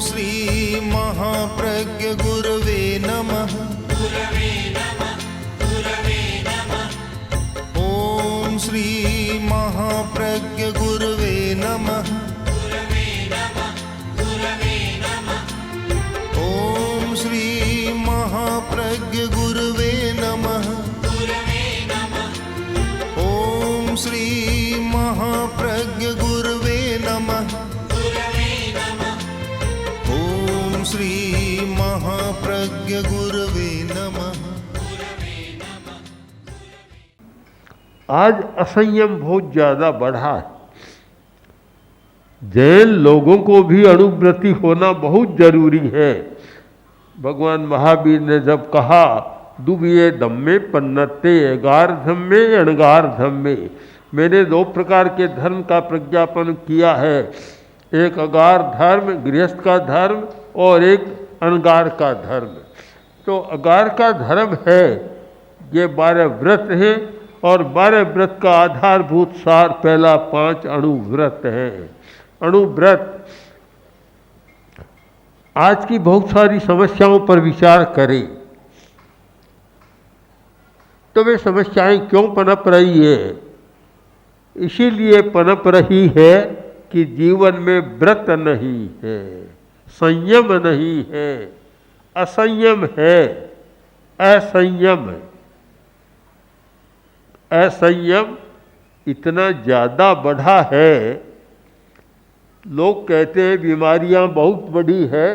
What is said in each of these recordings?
श्री महाप्रज्ञ गुरवे नमः। ओम श्री महाप्रज्ञ गुरवे नमः। ओम श्री महाप्रज्ञ गुरवे नमः। ओम श्री महाप्रज्ञ गुरवे नमः। ओम श्री महाप्रज्ञ गुरवे नमः। आज असंयम बहुत ज़्यादा बढ़ा है। जैन लोगों को भी अणुव्रती होना बहुत जरूरी है। भगवान महावीर ने जब कहा दुबिये धम्मे पन्नते एगार धम्मे अणगार धम्मे, मैंने 2 प्रकार के धर्म का प्रज्ञापन किया है, एक अगार धर्म गृहस्थ का धर्म और एक अणगार का धर्म। तो अगार का धर्म है ये 12 व्रत हैं और 12 व्रत का आधारभूत सार पहला 5 अणुव्रत हैं। अणुव्रत आज की बहुत सारी समस्याओं पर विचार करें तो वे समस्याएं क्यों पनप रही है? इसीलिए पनप रही है कि जीवन में व्रत नहीं है, संयम नहीं है, असंयम है, असंयम। असंयम इतना ज़्यादा बढ़ा है, लोग कहते हैं बीमारियां बहुत बड़ी है,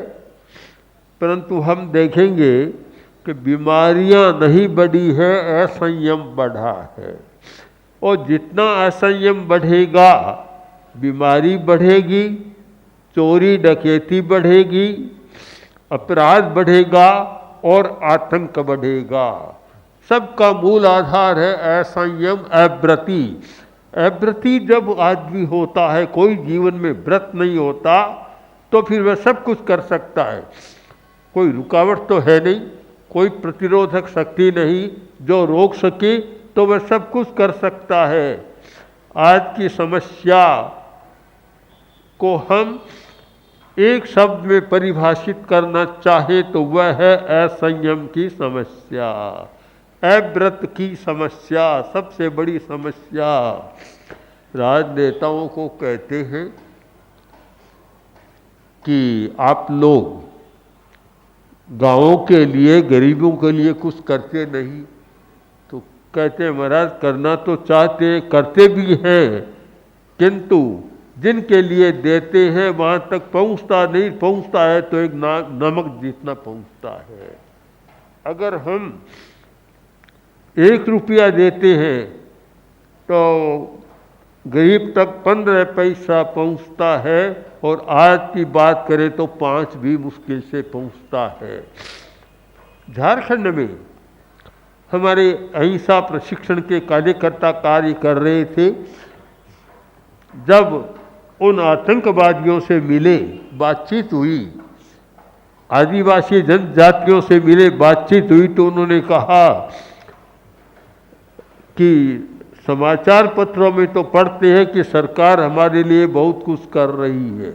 परंतु हम देखेंगे कि बीमारियां नहीं बढ़ी है, असंयम बढ़ा है। और जितना असंयम बढ़ेगा बीमारी बढ़ेगी, चोरी डकैती बढ़ेगी, अपराध बढ़ेगा और आतंक बढ़ेगा। सबका मूल आधार है असंयम, अव्रती। अव्रती जब आदमी होता है, कोई जीवन में व्रत नहीं होता, तो फिर वह सब कुछ कर सकता है। कोई रुकावट तो है नहीं, कोई प्रतिरोधक शक्ति नहीं जो रोक सके, तो वह सब कुछ कर सकता है। आज की समस्या को हम एक शब्द में परिभाषित करना चाहे तो वह है असंयम की समस्या, अव्रत की समस्या, सबसे बड़ी समस्या। राजनेताओं को कहते हैं कि आप लोग गाँवों के लिए, गरीबों के लिए कुछ करते नहीं। तो कहते हैं महाराज करना तो चाहते, करते भी हैं, किंतु जिनके लिए देते हैं वहाँ तक पहुँचता नहीं, पहुँचता है तो एक नमक जितना पहुँचता है। अगर हम 1 रुपया देते हैं तो गरीब तक 15 पैसा पहुँचता है, और आज की बात करें तो 5 भी मुश्किल से पहुँचता है। झारखंड में हमारे अहिंसा प्रशिक्षण के कार्यकर्ता कार्य कर रहे थे। जब उन आतंकवादियों से मिले, बातचीत हुई, आदिवासी जनजातियों से मिले, बातचीत हुई, तो उन्होंने कहा कि समाचार पत्रों में तो पढ़ते हैं कि सरकार हमारे लिए बहुत कुछ कर रही है,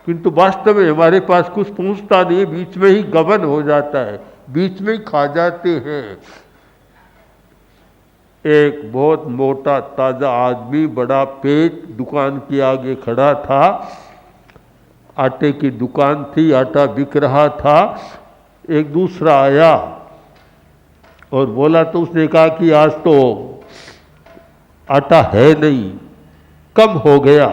किंतु वास्तव में हमारे पास कुछ पहुंचता नहीं, बीच में ही गबन हो जाता है, बीच में ही खा जाते हैं। एक बहुत मोटा ताज़ा आदमी, बड़ा पेट, दुकान के आगे खड़ा था, आटे की दुकान थी, आटा बिक रहा था। एक दूसरा आया और बोला, तो उसने कहा कि आज तो आटा है नहीं, कम हो गया।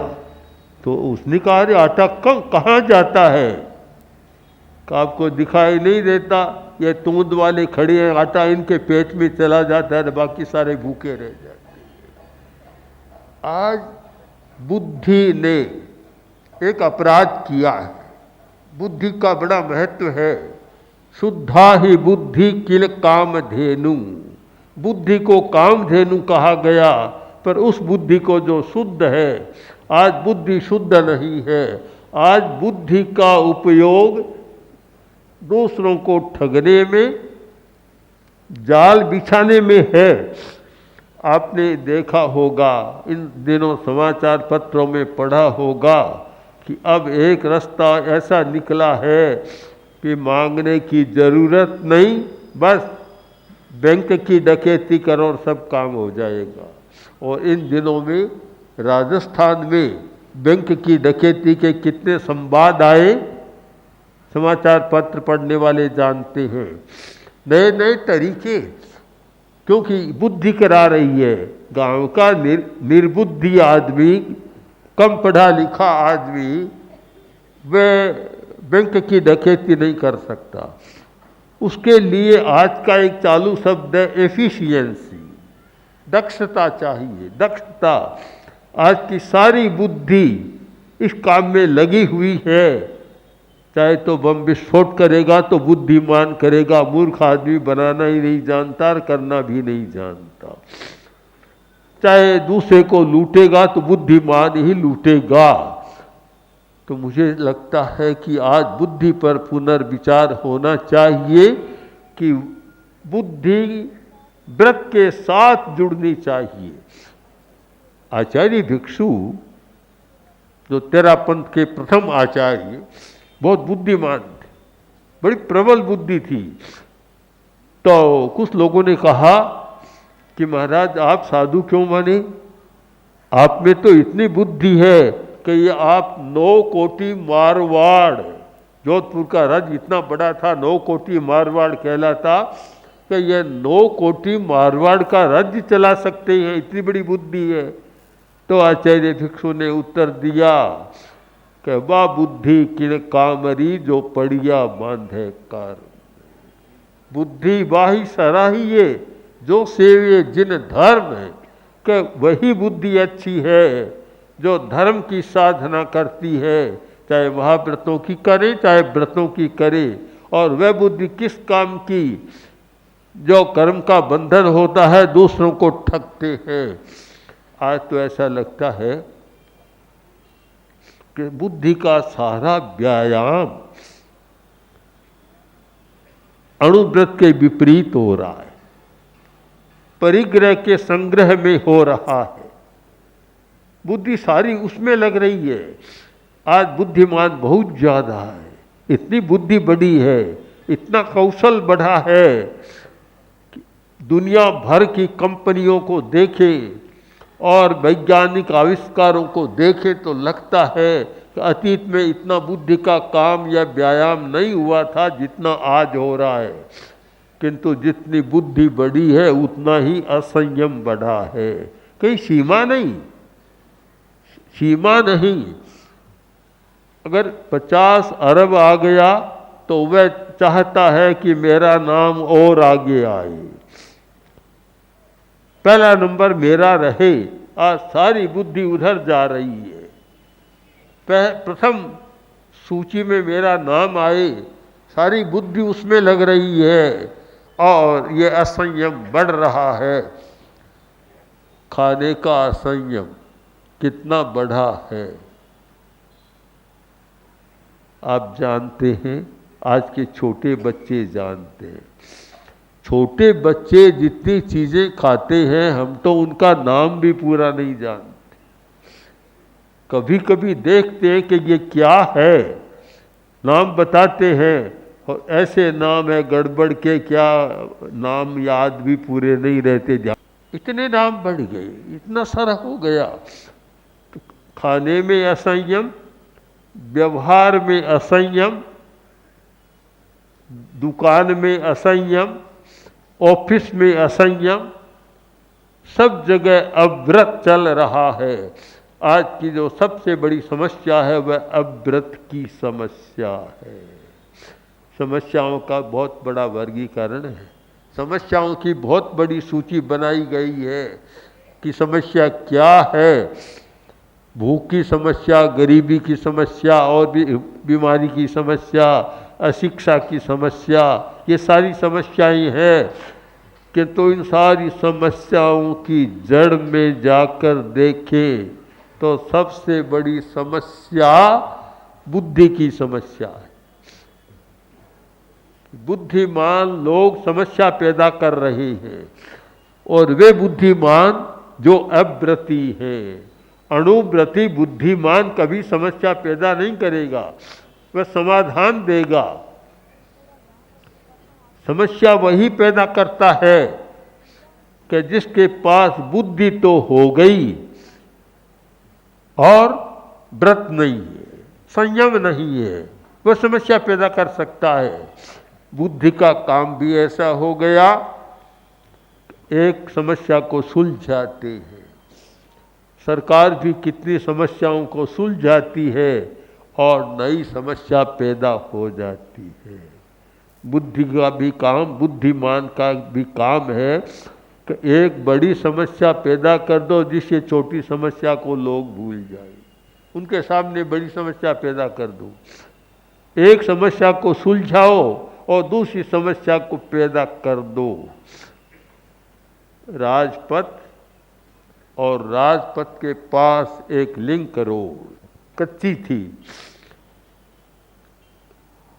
तो उसने कहा अरे आटा कम कहाँ जाता है? आपको दिखाई नहीं देता, ये तूंद वाले खड़े हैं, आटा इनके पेट में चला जाता है, बाकी सारे भूखे रह जाते हैं। आज बुद्धि ने एक अपराध किया है। बुद्धि का बड़ा महत्व है। शुद्धा ही बुद्धि किल कामधेनु, बुद्धि को कामधेनु कहा गया, पर उस बुद्धि को जो शुद्ध है, आज बुद्धि शुद्ध नहीं है। आज बुद्धि का उपयोग दूसरों को ठगने में, जाल बिछाने में है। आपने देखा होगा, इन दिनों समाचार पत्रों में पढ़ा होगा कि अब एक रास्ता ऐसा निकला है कि मांगने की ज़रूरत नहीं, बस बैंक की डकैती करो और सब काम हो जाएगा। और इन दिनों में राजस्थान में बैंक की डकैती के कितने संवाद आए, समाचार पत्र पढ़ने वाले जानते हैं। नए नए तरीके, क्योंकि बुद्धि करा रही है। गांव का निर्बुद्धि आदमी, कम पढ़ा लिखा आदमी, वह बैंक की डकैती नहीं कर सकता। उसके लिए आज का एक चालू शब्द है एफिशिएंसी, दक्षता चाहिए, दक्षता। आज की सारी बुद्धि इस काम में लगी हुई है। चाहे तो बम विस्फोट करेगा तो बुद्धिमान करेगा, मूर्ख आदमी बनाना ही नहीं जानता और करना भी नहीं जानता। चाहे दूसरे को लूटेगा तो बुद्धिमान ही लूटेगा। तो मुझे लगता है कि आज बुद्धि पर पुनर्विचार होना चाहिए कि बुद्धि व्रत के साथ जुड़नी चाहिए। आचार्य भिक्षु, जो तेरा पंथ के प्रथम आचार्य, बहुत बुद्धिमान थे, बड़ी प्रबल बुद्धि थी। तो कुछ लोगों ने कहा कि महाराज आप साधु क्यों माने, आप में तो इतनी बुद्धि है कि ये आप 9 कोटि मारवाड़, जोधपुर का राज्य इतना बड़ा था, 9 कोटि मारवाड़ कहलाता, कि ये 9 कोटि मारवाड़ का राज्य चला सकते हैं, इतनी बड़ी बुद्धि है। तो आचार्य भिक्षु ने उत्तर दिया कि वाह बुद्धि किन कामरी जो पड़िया बांधे कार। बुद्धि वाही सराहिए जो सेवे जिन धर्म है, कि वही बुद्धि अच्छी है जो धर्म की साधना करती है, चाहे महाव्रतों की करे चाहे व्रतों की करे। और वह बुद्धि किस काम की, जो कर्म का बंधन होता है, दूसरों को ठगते हैं। आज तो ऐसा लगता है कि बुद्धि का सारा व्यायाम अणुव्रत के विपरीत हो रहा है, परिग्रह के संग्रह में हो रहा है। बुद्धि सारी उसमें लग रही है। आज बुद्धिमान बहुत ज़्यादा है, इतनी बुद्धि बढ़ी है, इतना कौशल बढ़ा है कि दुनिया भर की कंपनियों को देखे और वैज्ञानिक आविष्कारों को देखे तो लगता है कि अतीत में इतना बुद्धि का काम या व्यायाम नहीं हुआ था जितना आज हो रहा है। किंतु जितनी बुद्धि बढ़ी है उतना ही असंयम बढ़ा है। कहीं सीमा नहीं, सीमा नहीं। अगर 50 अरब आ गया तो वह चाहता है कि मेरा नाम और आगे आए, पहला नंबर मेरा रहे। आज सारी बुद्धि उधर जा रही है, प्रथम सूची में मेरा नाम आए, सारी बुद्धि उसमें लग रही है और ये असंयम बढ़ रहा है। खाने का असंयम कितना बढ़ा है आप जानते हैं, आज के छोटे बच्चे जानते हैं। छोटे बच्चे जितनी चीज़ें खाते हैं हम तो उनका नाम भी पूरा नहीं जानते। कभी कभी देखते हैं कि ये क्या है, नाम बताते हैं और ऐसे नाम है गड़बड़ के, क्या नाम याद भी पूरे नहीं रहते। इतने नाम बढ़ गए, इतना सारा हो गया। तो खाने में असंयम, व्यवहार में असंयम, दुकान में असंयम, ऑफिस में असंयम, सब जगह अव्रत चल रहा है। आज की जो सबसे बड़ी समस्या है वह अव्रत की समस्या है। समस्याओं का बहुत बड़ा वर्गीकरण है, समस्याओं की बहुत बड़ी सूची बनाई गई है कि समस्या क्या है। भूख की समस्या, गरीबी की समस्या और भी बीमारी की समस्या, अशिक्षा की समस्या, ये सारी समस्याएं हैं। किंतु इन सारी समस्याओं की जड़ में जाकर देखें तो सबसे बड़ी समस्या बुद्धि की समस्या है। बुद्धिमान लोग समस्या पैदा कर रहे हैं और वे बुद्धिमान जो अव्रती हैं, अणुव्रती बुद्धिमान कभी समस्या पैदा नहीं करेगा, वह समाधान देगा। समस्या वही पैदा करता है कि जिसके पास बुद्धि तो हो गई और व्रत नहीं है, संयम नहीं है, वह समस्या पैदा कर सकता है। बुद्धि का काम भी ऐसा हो गया, एक समस्या को सुलझाते हैं। सरकार भी कितनी समस्याओं को सुलझाती है और नई समस्या पैदा हो जाती है। बुद्धि का भी काम, बुद्धिमान का भी काम है कि एक बड़ी समस्या पैदा कर दो जिससे छोटी समस्या को लोग भूल जाए। उनके सामने बड़ी समस्या पैदा कर दो, एक समस्या को सुलझाओ और दूसरी समस्या को पैदा कर दो। राजपथ और राजपथ के पास एक लिंक रोड कच्ची थी,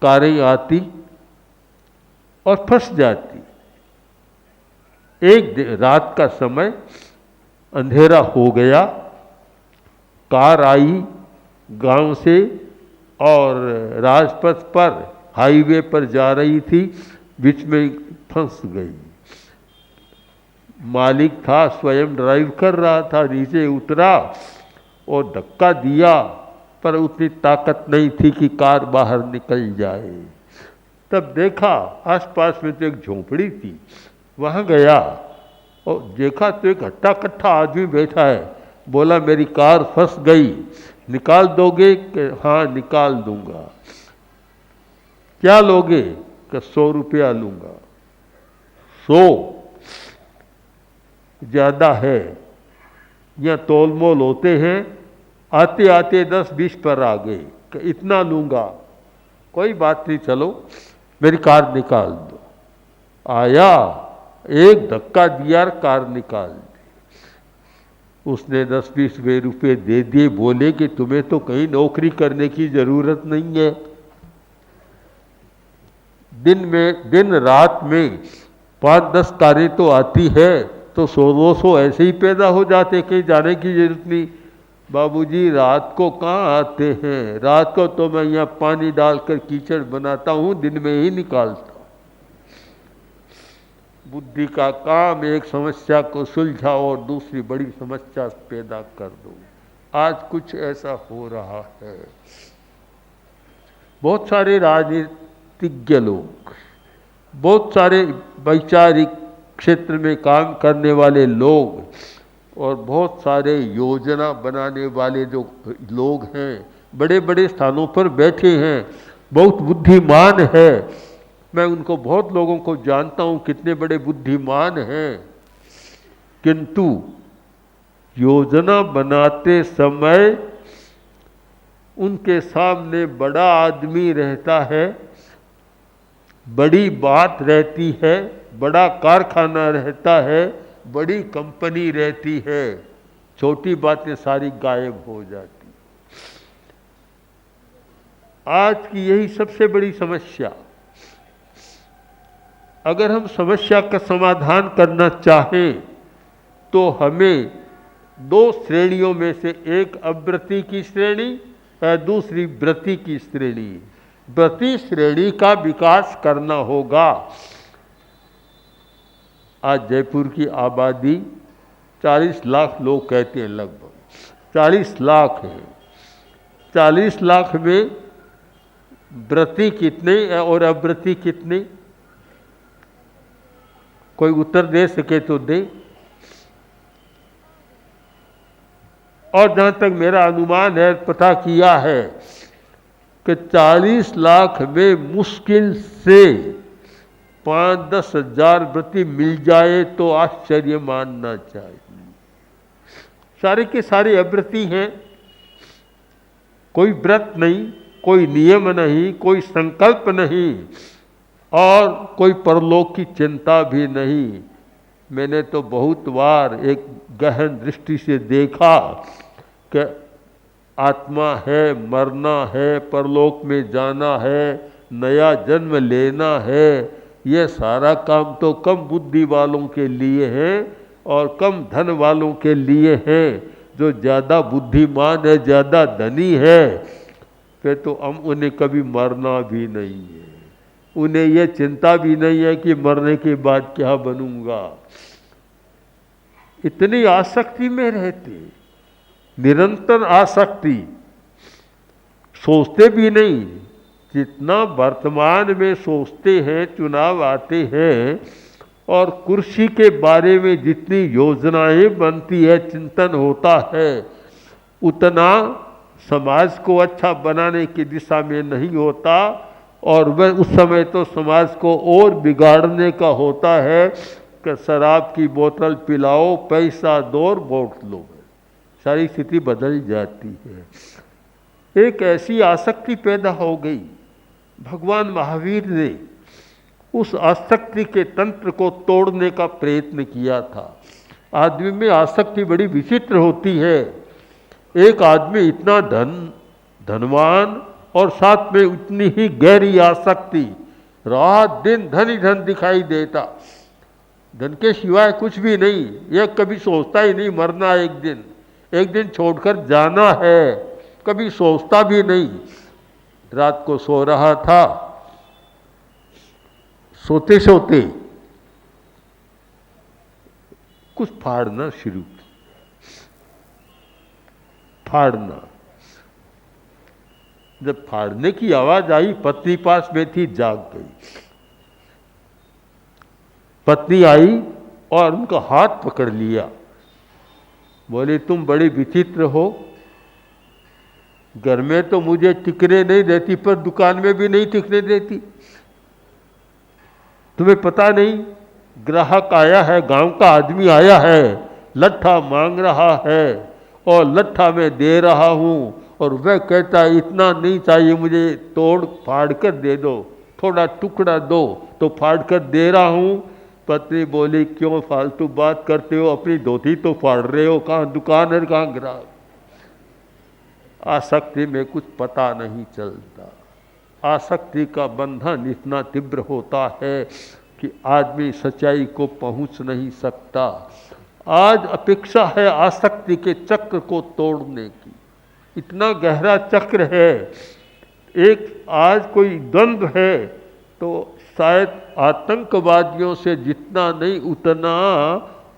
कारें आती और फंस जाती। एक रात का समय, अंधेरा हो गया, कार आई गांव से और राजपथ पर हाईवे पर जा रही थी, बीच में फंस गई। मालिक था, स्वयं ड्राइव कर रहा था, नीचे उतरा और धक्का दिया, पर उतनी ताकत नहीं थी कि कार बाहर निकल जाए। तब देखा आसपास में तो एक झोंपड़ी थी, वहाँ गया और देखा तो एक हट्टा कट्ठा आदमी बैठा है। बोला मेरी कार फंस गई, निकाल दोगे? कि हाँ निकाल दूंगा। क्या लोगे? कि 100 रुपया लूँगा। 100 ज़्यादा है, यहाँ तोल मोल होते हैं, आते आते 10-20 पर आ गए कि इतना लूँगा। कोई बात नहीं, चलो मेरी कार निकाल दो। आया, एक धक्का दिया, कार निकाल दी। उसने 10-20 रुपये दे दिए, बोले कि तुम्हें तो कहीं नौकरी करने की ज़रूरत नहीं है। दिन रात में 5-10 कारें तो आती है, तो 100-200 ऐसे ही पैदा हो जाते, कहीं जाने की जरूरत नहीं। बाबूजी रात को कहाँ आते हैं? रात को तो मैं यहाँ पानी डालकर कीचड़ बनाता हूँ, दिन में ही निकालता हूँ। बुद्धि का काम एक समस्या को सुलझाओ और दूसरी बड़ी समस्या पैदा कर दो। आज कुछ ऐसा हो रहा है। बहुत सारे राजनीतिज्ञ लोग, बहुत सारे वैचारिक क्षेत्र में काम करने वाले लोग और बहुत सारे योजना बनाने वाले जो लोग हैं, बड़े बड़े स्थानों पर बैठे हैं, बहुत बुद्धिमान है। मैं उनको बहुत लोगों को जानता हूँ, कितने बड़े बुद्धिमान हैं, किंतु योजना बनाते समय उनके सामने बड़ा आदमी रहता है, बड़ी बात रहती है, बड़ा कारखाना रहता है, बड़ी कंपनी रहती है, छोटी बातें सारी गायब हो जाती। आज की यही सबसे बड़ी समस्या। अगर हम समस्या का समाधान करना चाहें तो हमें 2 श्रेणियों में से एक अव्रती की श्रेणी और दूसरी व्रती की श्रेणी, व्रती श्रेणी का विकास करना होगा। आज जयपुर की आबादी 40 लाख लोग कहते हैं, लगभग 40 लाख है। 40 लाख में व्रती कितने और अव्रती कितने? कोई उत्तर दे सके तो दे। और जहाँ तक मेरा अनुमान है, पता किया है कि 40 लाख में मुश्किल से 5-10 हजार व्रती मिल जाए तो आश्चर्य मानना चाहिए। सारे के सारे अव्रती हैं, कोई व्रत नहीं, कोई नियम नहीं, कोई संकल्प नहीं और कोई परलोक की चिंता भी नहीं। मैंने तो बहुत बार एक गहन दृष्टि से देखा कि आत्मा है, मरना है, परलोक में जाना है, नया जन्म लेना है, ये सारा काम तो कम बुद्धि वालों के लिए है और कम धन वालों के लिए है। जो ज़्यादा बुद्धिमान है, ज़्यादा धनी है, फिर तो हम उन्हें कभी मरना भी नहीं है। उन्हें यह चिंता भी नहीं है कि मरने के बाद क्या बनूंगा। इतनी आसक्ति में रहते, निरंतर आसक्ति, सोचते भी नहीं। जितना वर्तमान में सोचते हैं, चुनाव आते हैं और कुर्सी के बारे में जितनी योजनाएं बनती है, चिंतन होता है, उतना समाज को अच्छा बनाने की दिशा में नहीं होता। और वह उस समय तो समाज को और बिगाड़ने का होता है कि शराब की बोतल पिलाओ, पैसा दो और वोट लो। सारी स्थिति बदल जाती है। एक ऐसी आसक्ति पैदा हो गई। भगवान महावीर ने उस आसक्ति के तंत्र को तोड़ने का प्रयत्न किया था। आदमी में आसक्ति बड़ी विचित्र होती है। एक आदमी इतना धनवान और साथ में उतनी ही गहरी आसक्ति, रात दिन धन ही धन दिखाई देता, धन के सिवाय कुछ भी नहीं। यह कभी सोचता ही नहीं मरना एक दिन छोड़कर जाना है, कभी सोचता भी नहीं। रात को सो रहा था, सोते सोते कुछ फाड़ना शुरू किया। फाड़ना, जब फाड़ने की आवाज आई, पत्नी पास में थी, जाग गई। पत्नी आई और उनका हाथ पकड़ लिया, बोले तुम बड़े विचित्र हो, घर में तो मुझे टिकने नहीं देती, पर दुकान में भी नहीं टिकने देती। तुम्हें पता नहीं, ग्राहक आया है, गांव का आदमी आया है, लट्ठा मांग रहा है और लट्ठा मैं दे रहा हूं, और वह कहता है इतना नहीं चाहिए मुझे, तोड़ फाड़ कर दे दो, थोड़ा टुकड़ा दो, तो फाड़ कर दे रहा हूं। पत्नी बोली क्यों फालतू बात करते हो, अपनी धोती तो फाड़ रहे हो, कहाँ दुकान है कहाँ ग्राहक। आसक्ति में कुछ पता नहीं चलता। आसक्ति का बंधन इतना तीव्र होता है कि आदमी सच्चाई को पहुंच नहीं सकता। आज अपेक्षा है आसक्ति के चक्र को तोड़ने की। इतना गहरा चक्र है। एक आज कोई द्वंद्व है तो शायद आतंकवादियों से जितना नहीं, उतना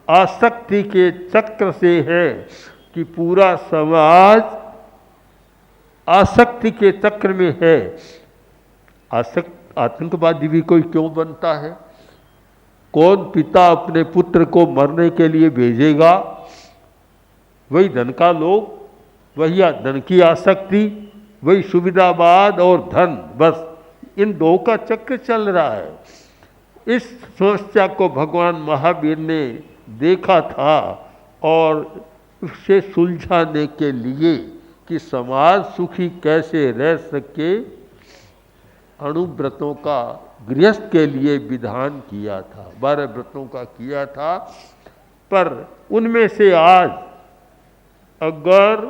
आसक्ति के चक्र से है कि पूरा समाज आसक्ति के चक्र में है। आतंकवादी भी कोई क्यों बनता है? कौन पिता अपने पुत्र को मरने के लिए भेजेगा? वही धन का लोभ, वही धन की आसक्ति, वही सुविधावाद और धन, बस इन दो का चक्र चल रहा है। इस समस्या को भगवान महावीर ने देखा था और उससे सुलझाने के लिए कि समाज सुखी कैसे रह सके, अणुव्रतों का गृहस्थ के लिए विधान किया था, 12 व्रतों का किया था। पर उनमें से आज अगर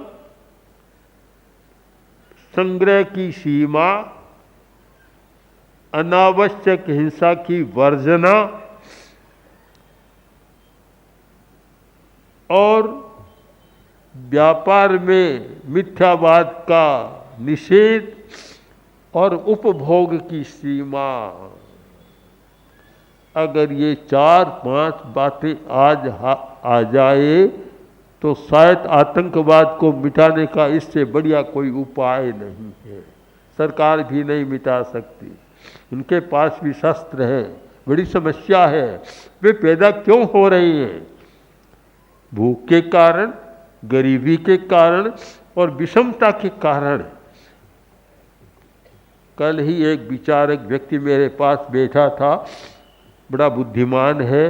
संग्रह की सीमा, अनावश्यक हिंसा की वर्जना और व्यापार में मिथ्यावाद का निषेध और उपभोग की सीमा, अगर ये 4-5 बातें आज आ जाए तो शायद आतंकवाद को मिटाने का इससे बढ़िया कोई उपाय नहीं है। सरकार भी नहीं मिटा सकती, उनके पास भी शस्त्र है। बड़ी समस्या है। वे पैदा क्यों हो रही हैं? भूख के कारण, गरीबी के कारण और विषमता के कारण। कल ही एक विचारक व्यक्ति मेरे पास बैठा था, बड़ा बुद्धिमान है।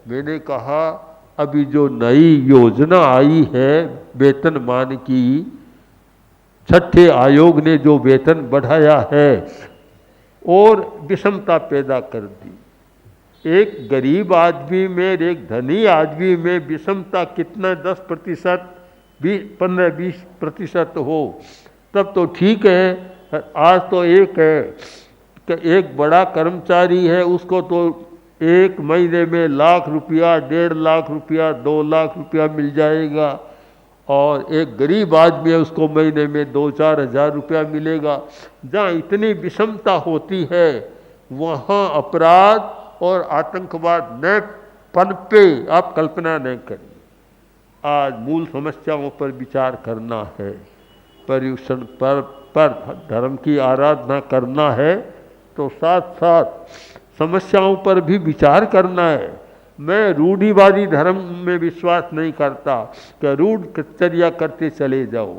मैंने कहा अभी जो नई योजना आई है वेतनमान की, छठे आयोग ने जो वेतन बढ़ाया है और विषमता पैदा कर दी। एक गरीब आदमी में, एक धनी आदमी में विषमता कितना 10%, 15-20% हो तब तो ठीक है। आज तो एक है कि एक बड़ा कर्मचारी है, उसको तो 1 महीने में 1 लाख रुपया, 1.5 लाख रुपया, 2 लाख रुपया मिल जाएगा। और एक गरीब आदमी है उसको महीने में 2-4 हज़ार रुपया मिलेगा। जहाँ इतनी विषमता होती है वहाँ अपराध और आतंकवाद न पनपे, आप कल्पना नहीं करिए। आज मूल समस्याओं पर विचार करना है, पर्यूषण पर धर्म की आराधना करना है, तो साथ साथ समस्याओं पर भी विचार करना है। मैं रूढ़िवादी धर्म में विश्वास नहीं करता कि रूढ़चर्या करते चले जाओ।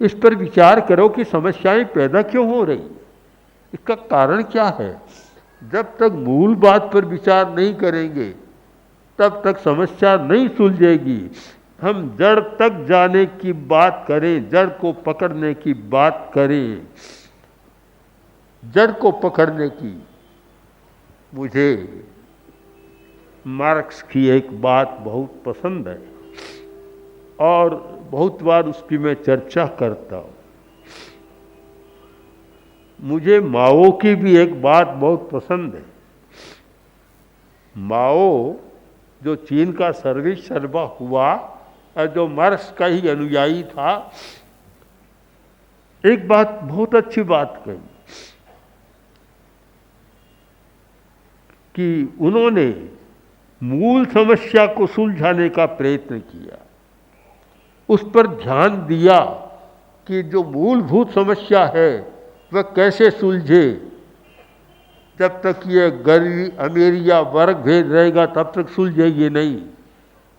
इस पर विचार करो कि समस्याएं पैदा क्यों हो रही, इसका कारण क्या है। जब तक मूल बात पर विचार नहीं करेंगे तब तक समस्या नहीं सुलझेगी। हम जड़ तक जाने की बात करें, जड़ को पकड़ने की बात करें, जड़ को पकड़ने की। मुझे मार्क्स की एक बात बहुत पसंद है और बहुत बार उसकी मैं चर्चा करता हूँ। मुझे माओ की भी एक बात बहुत पसंद है। माओ जो चीन का सर्वा हुआ और जो मार्क्स का ही अनुयायी था, एक बात बहुत अच्छी बात कही कि उन्होंने मूल समस्या को सुलझाने का प्रयत्न किया, उस पर ध्यान दिया कि जो मूलभूत समस्या है वह कैसे सुलझे। जब तक ये गरीब अमीर या वर्ग भेद रहेगा तब तक सुलझेगी नहीं,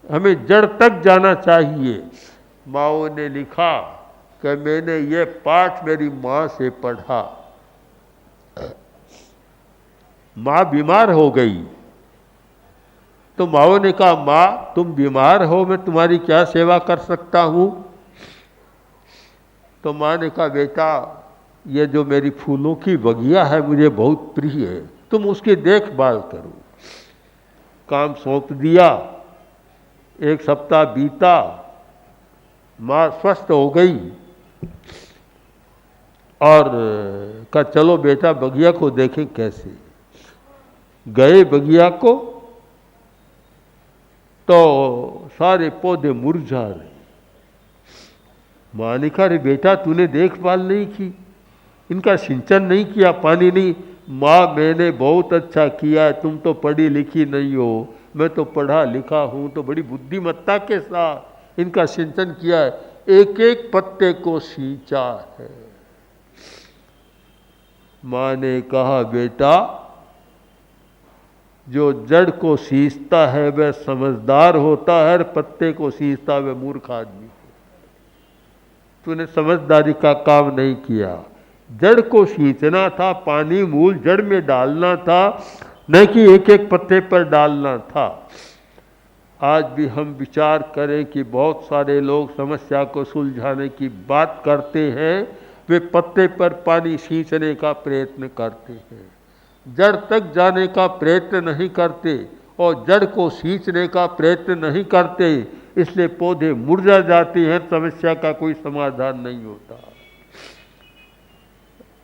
हमें जड़ तक जाना चाहिए। माओ ने लिखा कि मैंने ये पाठ मेरी माँ से पढ़ा। माँ बीमार हो गई तो माओ ने कहा, माँ तुम बीमार हो, मैं तुम्हारी क्या सेवा कर सकता हूँ। तो माँ ने कहा, बेटा ये जो मेरी फूलों की बगिया है मुझे बहुत प्रिय है, तुम उसकी देखभाल करो। काम सौंप दिया। 1 सप्ताह बीता, माँ स्वस्थ हो गई और कहा चलो बेटा बगिया को देखें कैसे। गए बगिया को तो सारे पौधे मुरझा रहे। माँ ने कहा, अरे बेटा तूने देखभाल नहीं की, इनका सिंचन नहीं किया, पानी नहीं। माँ मैंने बहुत अच्छा किया है, तुम तो पढ़ी लिखी नहीं हो, मैं तो पढ़ा लिखा हूँ, तो बड़ी बुद्धिमत्ता के साथ इनका सिंचन किया है, एक एक पत्ते को सींचा है। माँ ने कहा, बेटा जो जड़ को सींचता है वह समझदार होता है, और पत्ते को सींचता वह मूर्ख आदमी। तूने समझदारी का काम नहीं किया। जड़ को सींचना था, पानी मूल जड़ में डालना था, न कि एक एक पत्ते पर डालना था। आज भी हम विचार करें कि बहुत सारे लोग समस्या को सुलझाने की बात करते हैं, वे पत्ते पर पानी सींचने का प्रयत्न करते हैं, जड़ तक जाने का प्रयत्न नहीं करते और जड़ को सींचने का प्रयत्न नहीं करते, इसलिए पौधे मुरझा जाते हैं, समस्या का कोई समाधान नहीं होता।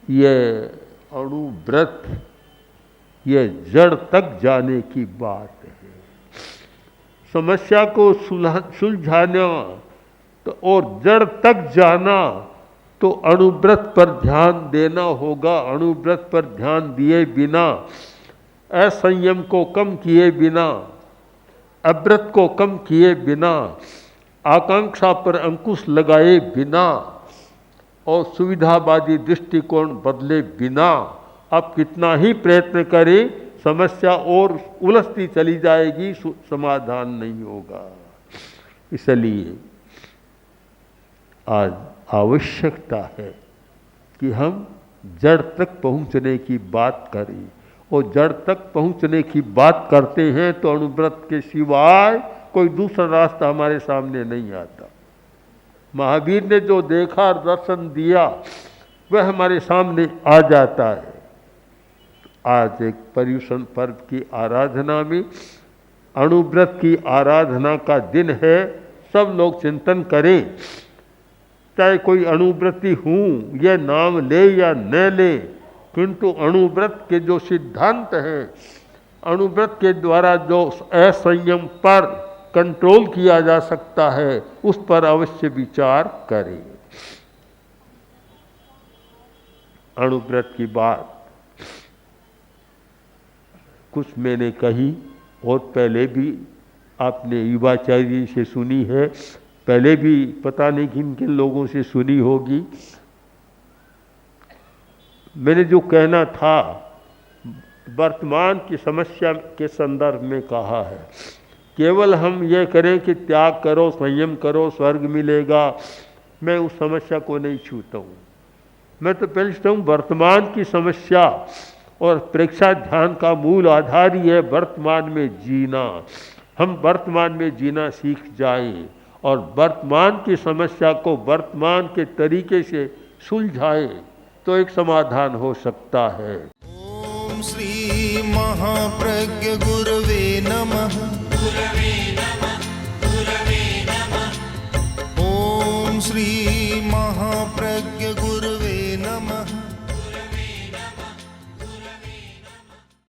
यह अणुव्रत, यह जड़ तक जाने की बात है। समस्या को सुलझाना तो और जड़ तक जाना तो अणुव्रत पर ध्यान देना होगा। अणुव्रत पर ध्यान दिए बिना, असंयम को कम किए बिना, अव्रत को कम किए बिना, आकांक्षा पर अंकुश लगाए बिना और सुविधावादी दृष्टिकोण बदले बिना आप कितना ही प्रयत्न करें, समस्या और उलझती चली जाएगी, समाधान नहीं होगा। इसलिए आज आवश्यकता है कि हम जड़ तक पहुंचने की बात करें, और जड़ तक पहुंचने की बात करते हैं तो अणुव्रत के सिवाय कोई दूसरा रास्ता हमारे सामने नहीं आता। महावीर ने जो देखा और दर्शन दिया वह हमारे सामने आ जाता है। आज एक पर्यूषण पर्व की आराधना में, अणुव्रत की आराधना का दिन है, सब लोग चिंतन करें। चाहे कोई अणुव्रती हूँ यह नाम ले या न ले, किंतु अणुव्रत के जो सिद्धांत हैं, अणुव्रत के द्वारा जो असंयम पर कंट्रोल किया जा सकता है, उस पर अवश्य विचार करें। अणुव्रत की बात कुछ मैंने कही और पहले भी आपने युवाचार्य जी से सुनी है, पहले भी पता नहीं किन किन लोगों से सुनी होगी। मैंने जो कहना था वर्तमान की समस्या के संदर्भ में कहा है। केवल हम ये करें कि त्याग करो, संयम करो, स्वर्ग मिलेगा, मैं उस समस्या को नहीं छूता हूँ। मैं तो पहले हूँ वर्तमान की समस्या, और प्रेक्षा ध्यान का मूल आधार ही है वर्तमान में जीना। हम वर्तमान में जीना सीख जाएं और वर्तमान की समस्या को वर्तमान के तरीके से सुलझाएं तो एक समाधान हो सकता है। ओम श्री महाप्रज्ञ गुरवे नमः।